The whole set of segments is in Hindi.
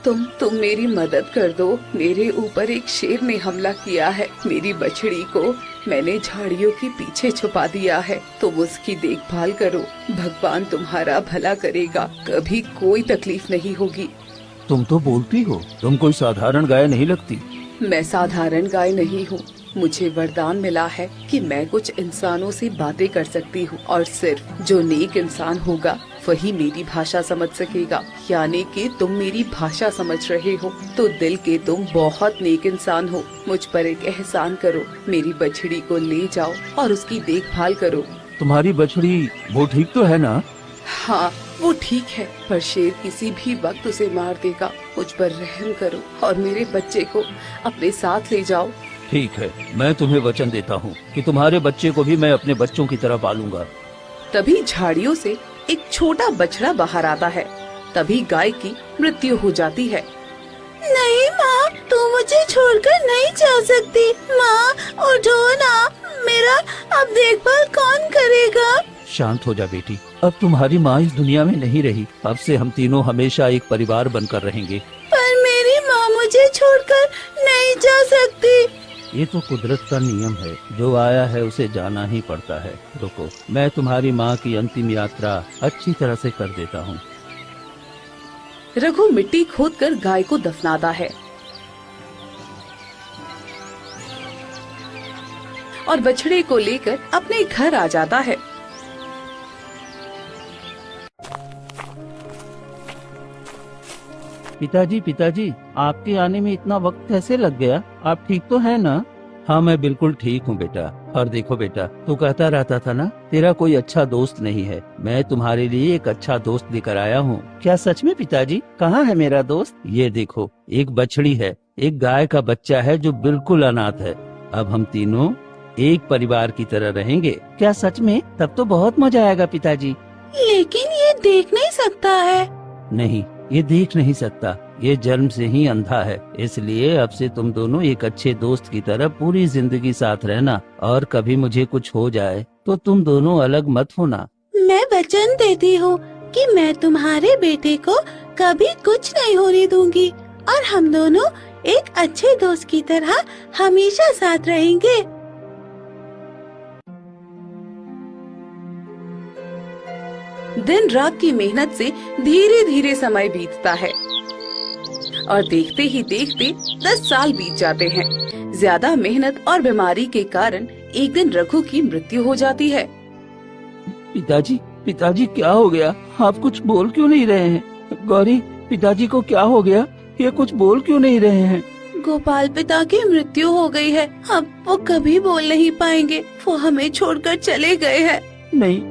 तुम मेरी मदद कर दो। मेरे ऊपर एक शेर ने हमला किया है। मेरी बछड़ी को मैंने झाड़ियों के पीछे छुपा दिया है। तुम उसकी देखभाल करो। भगवान तुम्हारा भला करेगा। कभी कोई तकलीफ नहीं होगी। तुम तो बोलती हो, तुम कोई साधारण गाय नहीं लगती। मैं साधारण गाय नहीं हूँ। मुझे वरदान मिला है कि मैं कुछ इंसानों से बातें कर सकती हूँ और सिर्फ जो नेक इंसान होगा वही मेरी भाषा समझ सकेगा। यानी कि तुम मेरी भाषा समझ रहे हो तो दिल के तुम बहुत नेक इंसान हो। मुझ पर एक एहसान करो, मेरी बछड़ी को ले जाओ और उसकी देखभाल करो। तुम्हारी बछड़ी वो ठीक तो है ना? हाँ, वो ठीक है, पर शेर किसी भी वक्त उसे मार देगा। मुझ पर रहम करो और मेरे बच्चे को अपने साथ ले जाओ। ठीक है, मैं तुम्हें वचन देता हूँ कि तुम्हारे बच्चे को भी मैं अपने बच्चों की तरह पालूंगा। तभी झाड़ियों से एक छोटा बछड़ा बाहर आता है। तभी गाय की मृत्यु हो जाती है। नहीं माँ, तू मुझे छोड़कर नहीं जा सकती। माँ उठो ना, मेरा अब देखभाल कौन करेगा? शांत हो जा बेटी, अब तुम्हारी माँ इस दुनिया में नहीं रही। अब से हम तीनों हमेशा एक परिवार बनकर रहेंगे। पर मेरी माँ मुझे छोड़कर नहीं जा सकती। ये तो कुदरत का नियम है, जो आया है उसे जाना ही पड़ता है। रुको, मैं तुम्हारी माँ की अंतिम यात्रा अच्छी तरह से कर देता हूँ। रघु मिट्टी खोदकर गाय को दफनाता है और बछड़े को लेकर अपने घर आ जाता है। पिताजी, पिताजी, आपके आने में इतना वक्त कैसे लग गया? आप ठीक तो है ना? हाँ, मैं बिल्कुल ठीक हूँ बेटा। और देखो बेटा, तू कहता रहता था ना तेरा कोई अच्छा दोस्त नहीं है। मैं तुम्हारे लिए एक अच्छा दोस्त लेकर आया हूँ। क्या सच में पिताजी? कहाँ है मेरा दोस्त? ये देखो, एक बछड़ी है, एक गाय का बच्चा है जो बिल्कुल अनाथ है। अब हम तीनों एक परिवार की तरह रहेंगे। क्या सच में? तब तो बहुत मजा आएगा पिताजी। लेकिन ये देख नहीं सकता है। नहीं, ये देख नहीं सकता, ये जन्म से ही अंधा है। इसलिए अब से तुम दोनों एक अच्छे दोस्त की तरह पूरी जिंदगी साथ रहना, और कभी मुझे कुछ हो जाए तो तुम दोनों अलग मत होना। मैं वचन देती हूँ कि मैं तुम्हारे बेटे को कभी कुछ नहीं होने दूंगी और हम दोनों एक अच्छे दोस्त की तरह हमेशा साथ रहेंगे। दिन रात की मेहनत से धीरे धीरे समय बीतता है और देखते ही देखते 10 साल बीत जाते हैं। ज्यादा मेहनत और बीमारी के कारण एक दिन रघु की मृत्यु हो जाती है। पिताजी, पिताजी क्या हो गया? आप कुछ बोल क्यों नहीं रहे हैं? गौरी, पिताजी को क्या हो गया? ये कुछ बोल क्यों नहीं रहे हैं? गोपाल पिता की मृत्यु हो गई है। अब वो कभी बोल नहीं पाएंगे। वो हमें छोड़कर चले गए हैं। नहीं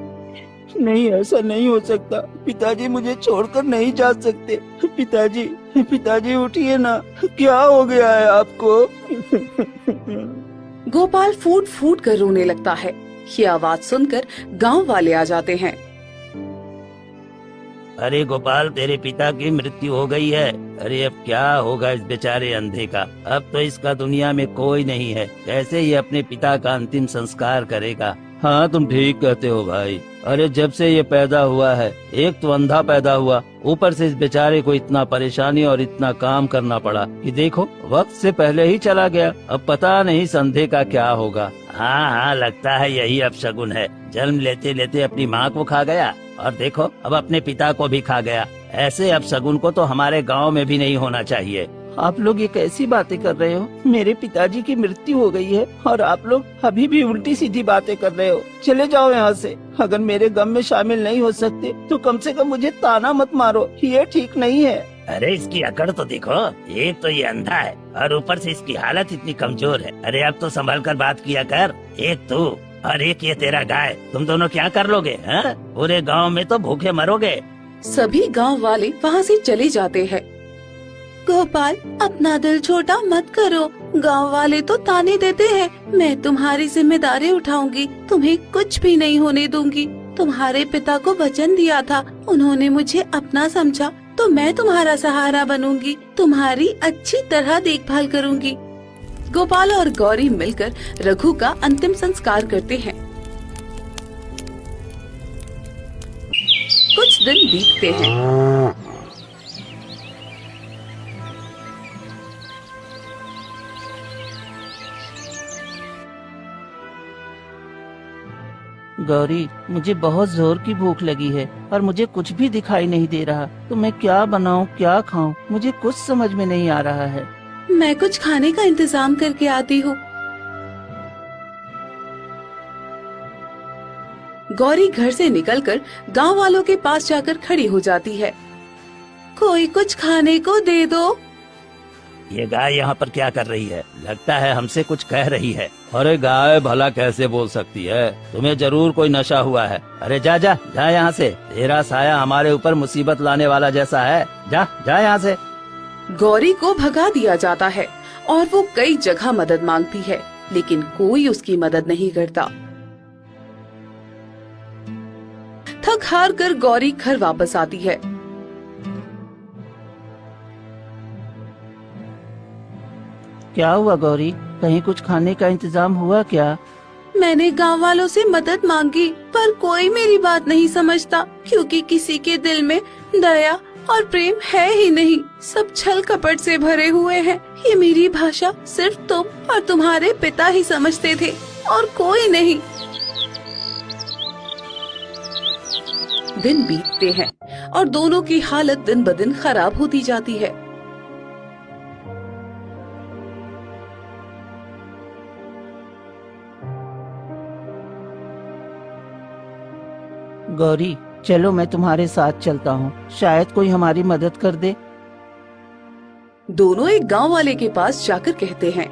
नहीं, ऐसा नहीं हो सकता। पिताजी मुझे छोड़कर नहीं जा सकते। पिताजी, पिताजी उठिए ना, क्या हो गया है आपको? गोपाल फूट फूट कर रोने लगता है। ये आवाज सुनकर गांव वाले आ जाते हैं। अरे गोपाल, तेरे पिता की मृत्यु हो गई है। अरे अब क्या होगा इस बेचारे अंधे का? अब तो इसका दुनिया में कोई नहीं है। कैसे ये अपने पिता का अंतिम संस्कार करेगा? हाँ, तुम ठीक कहते हो भाई। अरे जब से ये पैदा हुआ है, एक तो अंधा पैदा हुआ, ऊपर से इस बेचारे को इतना परेशानी और इतना काम करना पड़ा कि देखो, वक्त से पहले ही चला गया। अब पता नहीं इस अंधे का क्या होगा। हाँ हाँ, लगता है यही अपशगुन है। जन्म लेते लेते अपनी माँ को खा गया और देखो अब अपने पिता को भी खा गया। ऐसे अपशगुन को तो हमारे गाँव में भी नहीं होना चाहिए। आप लोग ये कैसी बातें कर रहे हो? मेरे पिताजी की मृत्यु हो गई है और आप लोग अभी भी उल्टी सीधी बातें कर रहे हो। चले जाओ यहाँ से। अगर मेरे गम में शामिल नहीं हो सकते तो कम से कम मुझे ताना मत मारो, ये ठीक नहीं है। अरे इसकी अकड़ तो देखो, एक तो ये अंधा है और ऊपर से इसकी हालत इतनी कमजोर है। अरे अब तो संभल कर बात किया कर। एक तू और एक ये तेरा गाय, तुम दोनों क्या कर लोगे? पूरे गाँव में तो भूखे मरोगे। सभी गांव वाले वहाँ से चले जाते हैं। गोपाल, अपना दिल छोटा मत करो। गांव वाले तो ताने देते हैं। मैं तुम्हारी जिम्मेदारी उठाऊंगी। तुम्हें कुछ भी नहीं होने दूंगी। तुम्हारे पिता को वचन दिया था, उन्होंने मुझे अपना समझा, तो मैं तुम्हारा सहारा बनूंगी। तुम्हारी अच्छी तरह देखभाल करूंगी। गोपाल और गौरी मिलकर रघु का अंतिम संस्कार करते हैं। कुछ दिन बीतते हैं। गौरी, मुझे बहुत जोर की भूख लगी है और मुझे कुछ भी दिखाई नहीं दे रहा। तो मैं क्या बनाऊं, क्या खाऊं, मुझे कुछ समझ में नहीं आ रहा है। मैं कुछ खाने का इंतजाम करके आती हूँ। गौरी घर से निकलकर गांव वालों के पास जाकर खड़ी हो जाती है। कोई कुछ खाने को दे दो। ये गाय यहाँ पर क्या कर रही है? लगता है हमसे कुछ कह रही है। अरे गाय भला कैसे बोल सकती है? तुम्हें जरूर कोई नशा हुआ है। अरे जा जा जा यहाँ से, तेरा साया हमारे ऊपर मुसीबत लाने वाला जैसा है। जा जा यहाँ से। गौरी को भगा दिया जाता है और वो कई जगह मदद मांगती है, लेकिन कोई उसकी मदद नहीं करता। थक हार कर गौरी घर वापस आती है। क्या हुआ गौरी, कहीं कुछ खाने का इंतजाम हुआ क्या? मैंने गांव वालों से मदद मांगी पर कोई मेरी बात नहीं समझता, क्योंकि किसी के दिल में दया और प्रेम है ही नहीं। सब छल कपट से भरे हुए हैं। ये मेरी भाषा सिर्फ तुम और तुम्हारे पिता ही समझते थे और कोई नहीं। दिन बीतते हैं और दोनों की हालत दिन ब दिन खराब होती जाती है। गौरी, चलो मैं तुम्हारे साथ चलता हूँ, शायद कोई हमारी मदद कर दे। दोनों एक गांव वाले के पास जाकर कहते हैं,